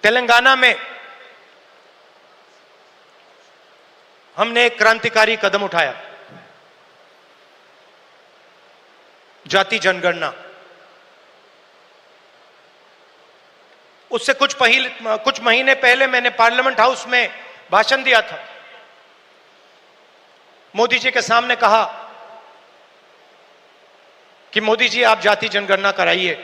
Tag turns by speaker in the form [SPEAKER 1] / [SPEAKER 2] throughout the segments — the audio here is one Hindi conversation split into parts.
[SPEAKER 1] तेलंगाना में हमने एक क्रांतिकारी कदम उठाया, जाति जनगणना। उससे कुछ महीने पहले मैंने पार्लियामेंट हाउस में भाषण दिया था। मोदी जी के सामने कहा कि मोदी जी आप जाति जनगणना कराइए,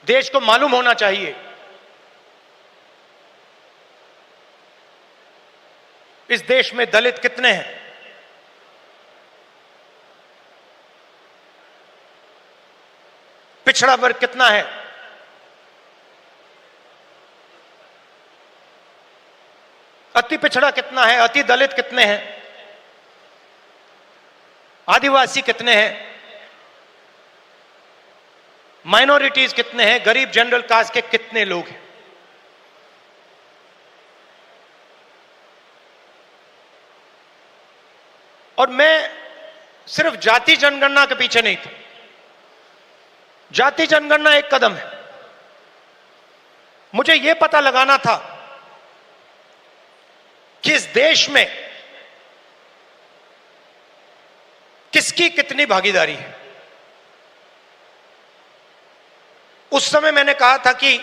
[SPEAKER 1] देश को मालूम होना चाहिए इस देश में दलित कितने हैं, पिछड़ा वर्ग कितना है, अति पिछड़ा कितना है, अति दलित कितने हैं, आदिवासी कितने हैं, माइनॉरिटीज कितने हैं, गरीब जनरल कास्ट के कितने लोग हैं। और मैं सिर्फ जाति जनगणना के पीछे नहीं था। जाति जनगणना एक कदम है, मुझे यह पता लगाना था कि इस देश में किसकी कितनी भागीदारी है। उस समय मैंने कहा था कि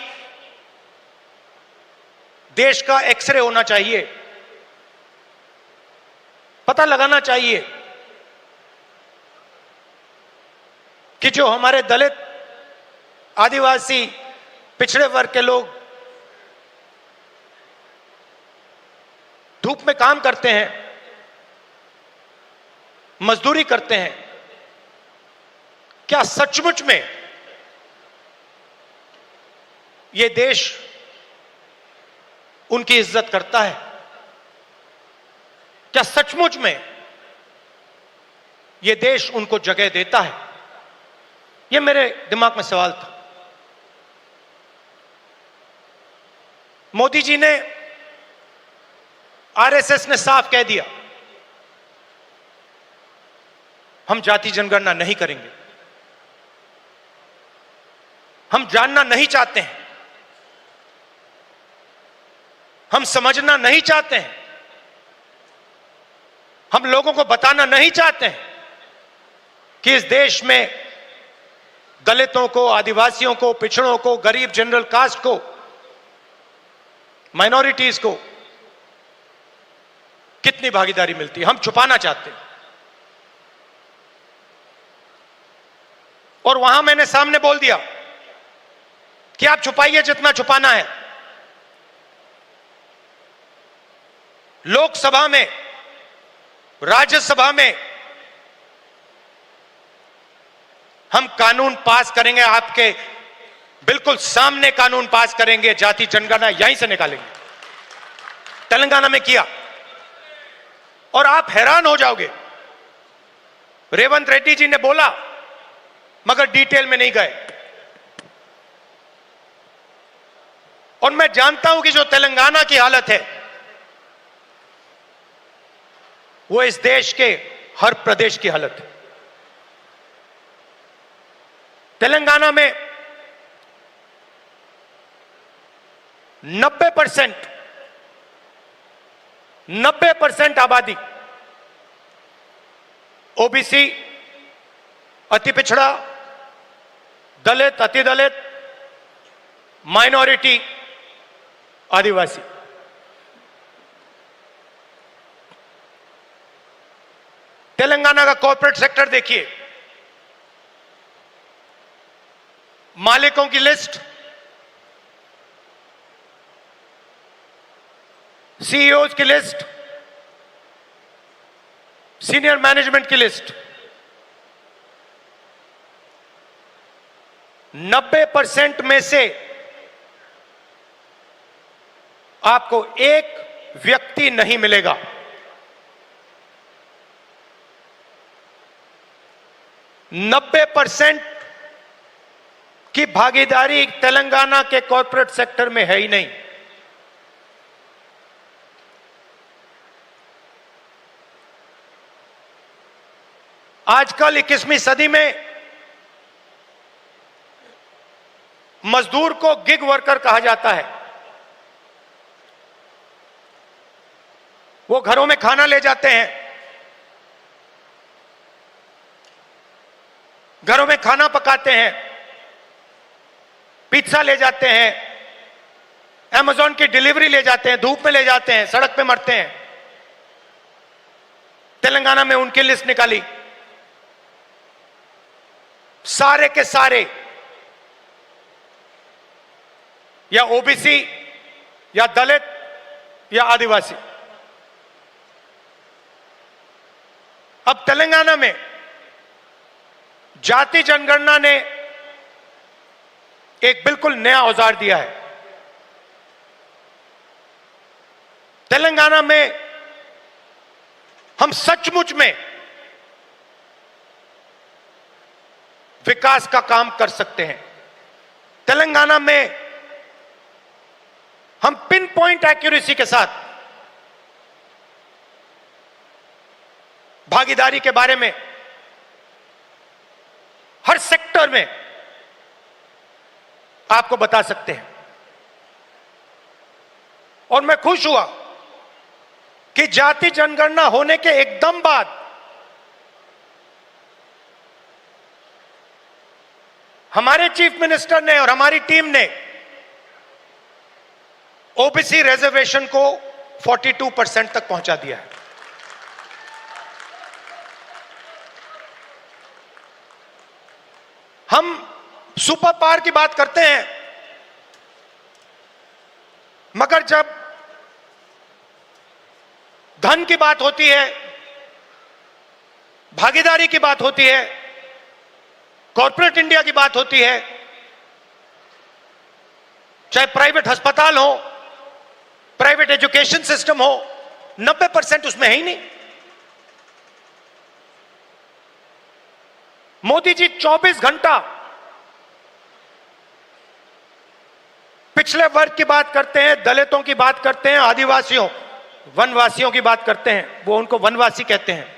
[SPEAKER 1] देश का एक्सरे होना चाहिए, पता लगाना चाहिए कि जो हमारे दलित, आदिवासी, पिछड़े वर्ग के लोग धूप में काम करते हैं, मजदूरी करते हैं, क्या सचमुच में यह देश उनकी इज्जत करता है? क्या सचमुच में यह देश उनको जगह देता है? यह मेरे दिमाग में सवाल था। मोदी जी ने, आरएसएस ने साफ कह दिया हम जाति जनगणना नहीं करेंगे, हम जानना नहीं चाहते हैं, हम समझना नहीं चाहते हैं, हम लोगों को बताना नहीं चाहते हैं कि इस देश में दलितों को, आदिवासियों को, पिछड़ों को, गरीब जनरल कास्ट को, माइनॉरिटीज को कितनी भागीदारी मिलती है, हम छुपाना चाहते हैं। और वहां मैंने सामने बोल दिया कि आप छुपाइए जितना छुपाना है। लोकसभा में, राज्यसभा में हम कानून पास करेंगे, आपके बिल्कुल सामने कानून पास करेंगे, जाति जनगणना यहीं से निकालेंगे। तेलंगाना में किया और आप हैरान हो जाओगे, रेवंत रेड्डी जी ने बोला मगर डिटेल में नहीं गए। और मैं जानता हूं कि जो तेलंगाना की हालत है वो इस देश के हर प्रदेश की हालत है। तेलंगाना में 90% आबादी ओबीसी, अति पिछड़ा, दलित, अति दलित, माइनॉरिटी, आदिवासी। तेलंगाना का कॉर्पोरेट सेक्टर देखिए, मालिकों की लिस्ट, सीईओज की लिस्ट, सीनियर मैनेजमेंट की लिस्ट, 90% में से आपको एक व्यक्ति नहीं मिलेगा। नब्बे % की भागीदारी तेलंगाना के कॉर्पोरेट सेक्टर में है ही नहीं। आजकल 21वीं सदी में मजदूर को गिग वर्कर कहा जाता है। वो घरों में खाना ले जाते हैं, घरों में खाना पकाते हैं, पिज्जा ले जाते हैं, अमेज़न की डिलीवरी ले जाते हैं, धूप में ले जाते हैं, सड़क पे मरते हैं। तेलंगाना में उनकी लिस्ट निकाली, सारे के सारे या ओबीसी या दलित या आदिवासी। अब तेलंगाना में जाति जनगणना ने एक बिल्कुल नया औजार दिया है। तेलंगाना में हम सचमुच में विकास का काम कर सकते हैं। तेलंगाना में हम पिन पॉइंट एक्यूरेसी के साथ भागीदारी के बारे में हर सेक्टर में आपको बता सकते हैं। और मैं खुश हुआ कि जाति जनगणना होने के एकदम बाद हमारे चीफ मिनिस्टर ने और हमारी टीम ने ओबीसी रिजर्वेशन को 42% तक पहुंचा दिया है। हम सुपर पावर की बात करते हैं, मगर जब धन की बात होती है, भागीदारी की बात होती है, कॉर्पोरेट इंडिया की बात होती है, चाहे प्राइवेट अस्पताल हो, प्राइवेट एजुकेशन सिस्टम हो, 90% उसमें है ही नहीं। मोदी जी 24 घंटा पिछले वर्ग की बात करते हैं, दलितों की बात करते हैं, आदिवासियों वनवासियों की बात करते हैं, वो उनको वनवासी कहते हैं।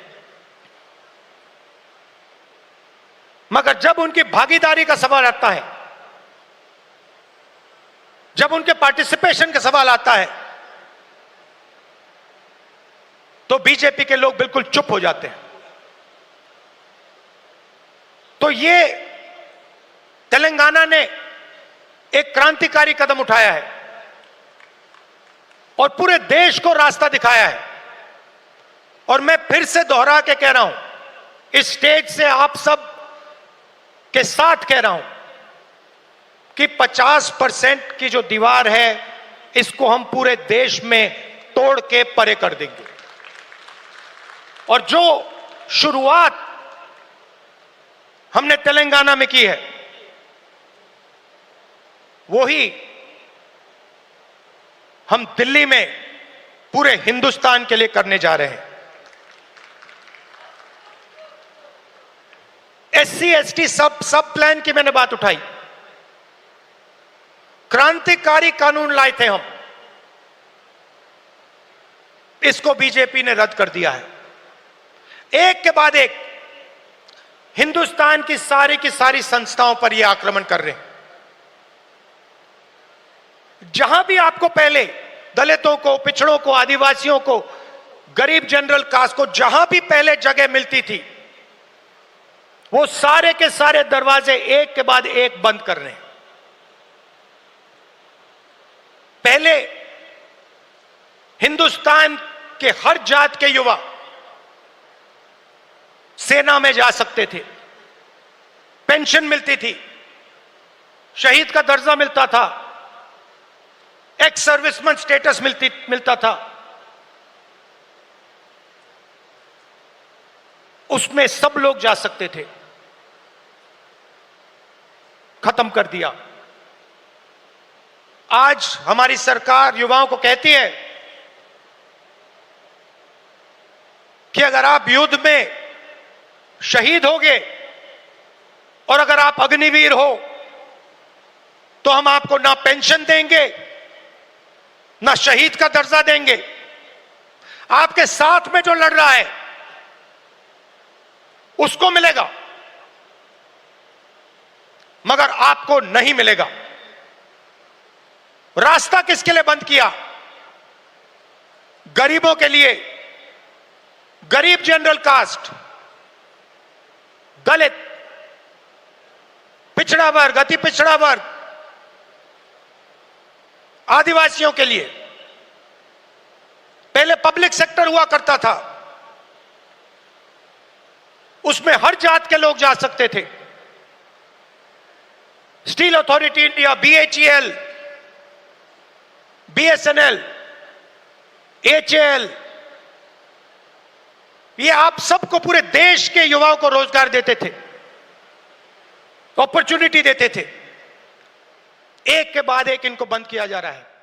[SPEAKER 1] मगर जब उनकी भागीदारी का सवाल आता है, जब उनके पार्टिसिपेशन का सवाल आता है, तो बीजेपी के लोग बिल्कुल चुप हो जाते हैं। तो ये तेलंगाना ने एक क्रांतिकारी कदम उठाया है और पूरे देश को रास्ता दिखाया है। और मैं फिर से दोहरा के कह रहा हूं, इस स्टेज से आप सब के साथ कह रहा हूं कि 50% की जो दीवार है, इसको हम पूरे देश में तोड़ के परे कर देंगे। और जो शुरुआत हमने तेलंगाना में की है, वही हम दिल्ली में पूरे हिंदुस्तान के लिए करने जा रहे हैं। एससी एसटी सब प्लान की मैंने बात उठाई, क्रांतिकारी कानून लाए थे हम, इसको बीजेपी ने रद्द कर दिया है। एक के बाद एक हिंदुस्तान की सारी संस्थाओं पर यह आक्रमण कर रहे हैं। जहां भी आपको पहले दलितों को, पिछड़ों को, आदिवासियों को, गरीब जनरल कास्ट को जहां भी पहले जगह मिलती थी, वो सारे के सारे दरवाजे एक के बाद एक बंद कर रहे हैं। पहले हिंदुस्तान के हर जात के युवा सेना में जा सकते थे, पेंशन मिलती थी, शहीद का दर्जा मिलता था, एक्स सर्विसमैन स्टेटस मिलता था। उसमें सब लोग जा सकते थे, खत्म कर दिया। आज हमारी सरकार युवाओं को कहती है कि अगर आप युद्ध में शहीद होगे और अगर आप अग्निवीर हो, तो हम आपको ना पेंशन देंगे, ना शहीद का दर्जा देंगे। आपके साथ में जो लड़ रहा है उसको मिलेगा, मगर आपको नहीं मिलेगा। रास्ता किसके लिए बंद किया? गरीबों के लिए, गरीब जनरल कास्ट, दलित, पिछड़ा वर्ग, अति पिछड़ा वर्ग, आदिवासियों के लिए। पहले पब्लिक सेक्टर हुआ करता था, उसमें हर जात के लोग जा सकते थे। Steel authority India, BHEL, BSNL, HAL, ये आप सबको, पूरे देश के युवाओं को रोजगार देते थे, अपॉर्चुनिटी देते थे। एक के बाद एक इनको बंद किया जा रहा है।